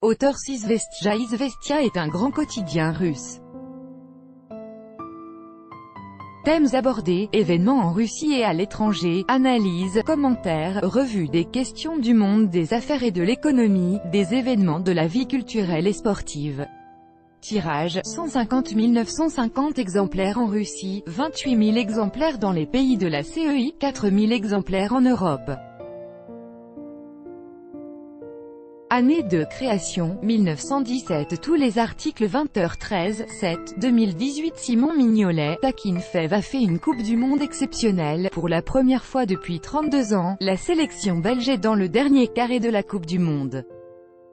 Auteur Izvestia. Izvestia est un grand quotidien russe. Thèmes abordés, événements en Russie et à l'étranger, analyses, commentaires, revue des questions du monde des affaires et de l'économie, des événements de la vie culturelle et sportive. Tirage, 150 950 exemplaires en Russie, 28 000 exemplaires dans les pays de la CEI, 4 000 exemplaires en Europe. Année de création, 1917. Tous les articles 20h13, 7, 2018. Simon Mignolet, Takinfev a fait une Coupe du Monde exceptionnelle. Pour la première fois depuis 32 ans, la sélection belge est dans le dernier carré de la Coupe du Monde.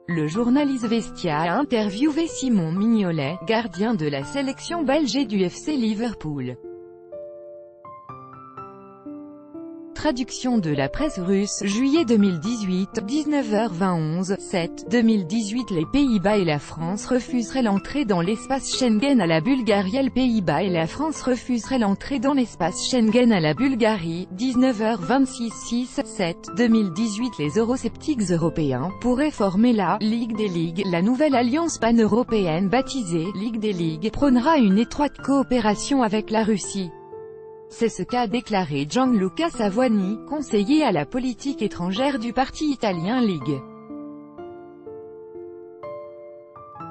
Le journal Izvestia a interviewé Simon Mignolet, gardien de la sélection belge et du FC Liverpool. Traduction de la presse russe, juillet 2018, 19h21, 7, 2018. Les Pays-Bas et la France refuseraient l'entrée dans l'espace Schengen à la Bulgarie. Les Pays-Bas et la France refuseraient l'entrée dans l'espace Schengen à la Bulgarie, 19h26, 6, 7, 2018. Les eurosceptiques européens pourraient former la Ligue des Ligues. La nouvelle alliance pan-européenne baptisée Ligue des Ligues prônera une étroite coopération avec la Russie. C'est ce qu'a déclaré Gianluca Savoini, conseiller à la politique étrangère du parti italien Ligue.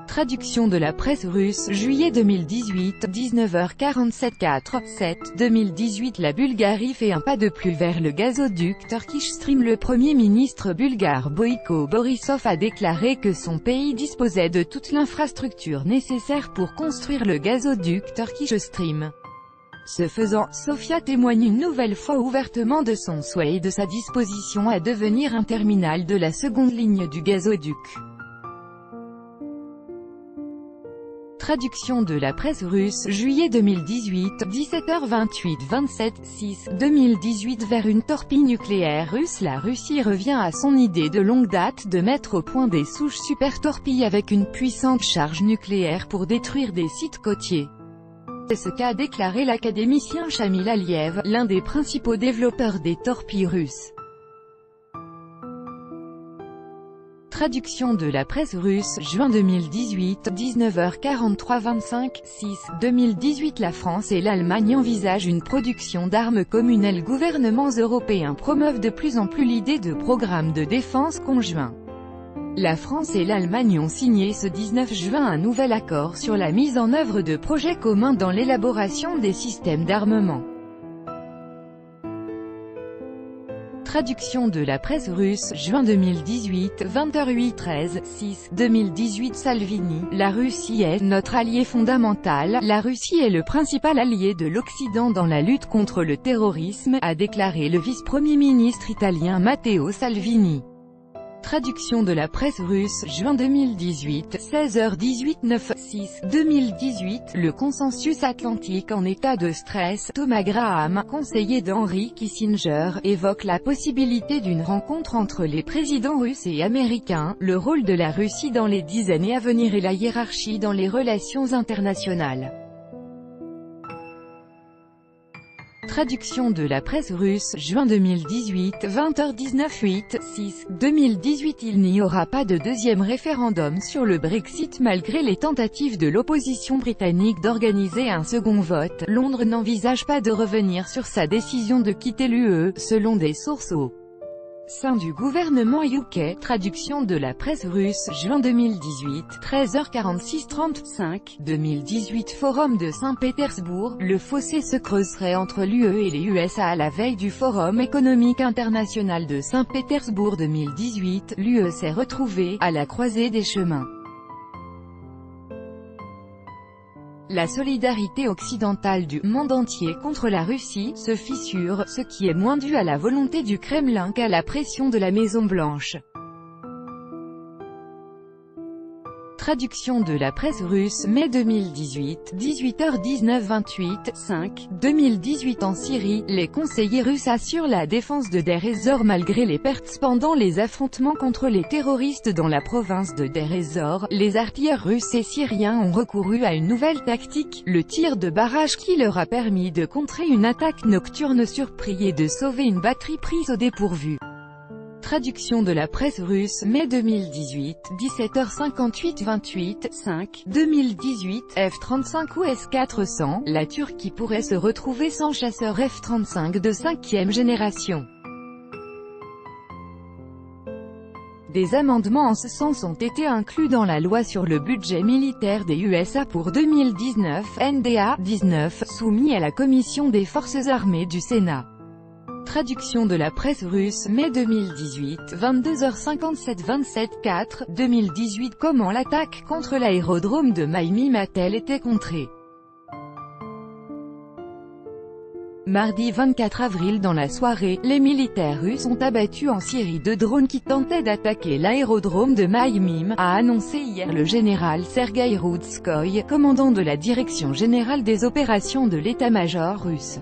Traduction de la presse russe, juillet 2018, 19h47, 4, 7, 2018. La Bulgarie fait un pas de plus vers le gazoduc Turkish Stream. Le premier ministre bulgare Boyko Borisov a déclaré que son pays disposait de toute l'infrastructure nécessaire pour construire le gazoduc Turkish Stream. Ce faisant, Sofia témoigne une nouvelle fois ouvertement de son souhait et de sa disposition à devenir un terminal de la seconde ligne du gazoduc. Traduction de la presse russe, juillet 2018, 17h28, 27, 6, 2018. Vers une torpille nucléaire russe. La Russie revient à son idée de longue date de mettre au point des souches super torpilles avec une puissante charge nucléaire pour détruire des sites côtiers. C'est ce qu'a déclaré l'académicien Shamil Aliev, l'un des principaux développeurs des torpilles russes. Traduction de la presse russe, juin 2018, 19h43, 25, 6, 2018. La France et l'Allemagne envisagent une production d'armes communes. Les gouvernements européens promeuvent de plus en plus l'idée de programmes de défense conjoints. La France et l'Allemagne ont signé ce 19 juin un nouvel accord sur la mise en œuvre de projets communs dans l'élaboration des systèmes d'armement. Traduction de la presse russe, juin 2018, 20h08, 13, 6, 2018. Salvini, la Russie est notre allié fondamental. La Russie est le principal allié de l'Occident dans la lutte contre le terrorisme, a déclaré le vice-premier ministre italien Matteo Salvini. Traduction de la presse russe, juin 2018, 16h18, 9, 6, 2018. Le consensus atlantique en état de stress. Thomas Graham, conseiller d'Henry Kissinger, évoque la possibilité d'une rencontre entre les présidents russes et américains, le rôle de la Russie dans les 10 années à venir et la hiérarchie dans les relations internationales. Traduction de la presse russe, juin 2018, 20h19, 8, 6, 2018. Il n'y aura pas de deuxième référendum sur le Brexit malgré les tentatives de l'opposition britannique d'organiser un second vote. Londres n'envisage pas de revenir sur sa décision de quitter l'UE, selon des sources au sein du gouvernement UK. Traduction de la presse russe, juin 2018, 13h46, 35, 2018. Forum de Saint-Pétersbourg. Le fossé se creuserait entre l'UE et les USA à la veille du Forum économique international de Saint-Pétersbourg 2018. L'UE s'est retrouvée à la croisée des chemins. La solidarité occidentale du monde entier contre la Russie se fissure, ce qui est moins dû à la volonté du Kremlin qu'à la pression de la Maison-Blanche. Traduction de la presse russe, mai 2018, 18h19, 28, 5, 2018. En Syrie, les conseillers russes assurent la défense de Deir ez-Zor malgré les pertes pendant les affrontements contre les terroristes dans la province de Deir ez-Zor. Les artilleurs russes et syriens ont recouru à une nouvelle tactique, le tir de barrage qui leur a permis de contrer une attaque nocturne surprise et de sauver une batterie prise au dépourvu. Traduction de la presse russe, mai 2018, 17h58 5, 2018, F-35 ou S-400, la Turquie pourrait se retrouver sans chasseur F-35 de 5e génération. Des amendements en ce sens ont été inclus dans la loi sur le budget militaire des USA pour 2019, NDA 19, soumis à la Commission des Forces armées du Sénat. Traduction de la presse russe, mai 2018, 22h57 27 4, 2018. Comment l'attaque contre l'aérodrome de Maïmim a-t-elle été contrée? Mardi 24 avril dans la soirée, les militaires russes ont abattu en Syrie 2 drones qui tentaient d'attaquer l'aérodrome de Maïmim, a annoncé hier le général Sergueï Roudskoï, commandant de la Direction générale des opérations de l'état-major russe.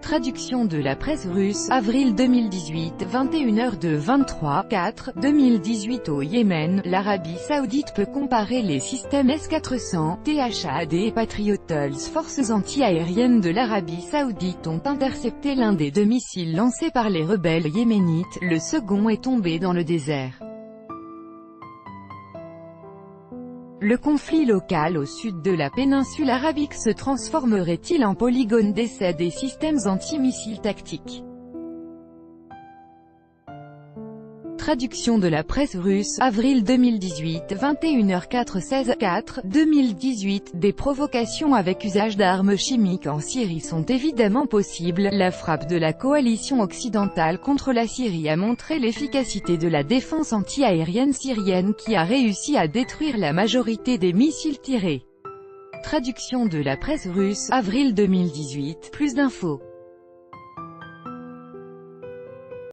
Traduction de la presse russe, avril 2018, 21h02 23 4, 2018. Au Yémen, l'Arabie Saoudite peut comparer les systèmes S-400, THAAD et Patriots. Forces anti-aériennes de l'Arabie Saoudite ont intercepté l'un des 2 missiles lancés par les rebelles yéménites, le second est tombé dans le désert. Le conflit local au sud de la péninsule arabique se transformerait-il en polygone d'essai des systèmes anti-missiles tactiques? Traduction de la presse russe, avril 2018, 21h04 16 4, 2018. Des provocations avec usage d'armes chimiques en Syrie sont évidemment possibles. La frappe de la coalition occidentale contre la Syrie a montré l'efficacité de la défense anti-aérienne syrienne qui a réussi à détruire la majorité des missiles tirés. Traduction de la presse russe, avril 2018. Plus d'infos.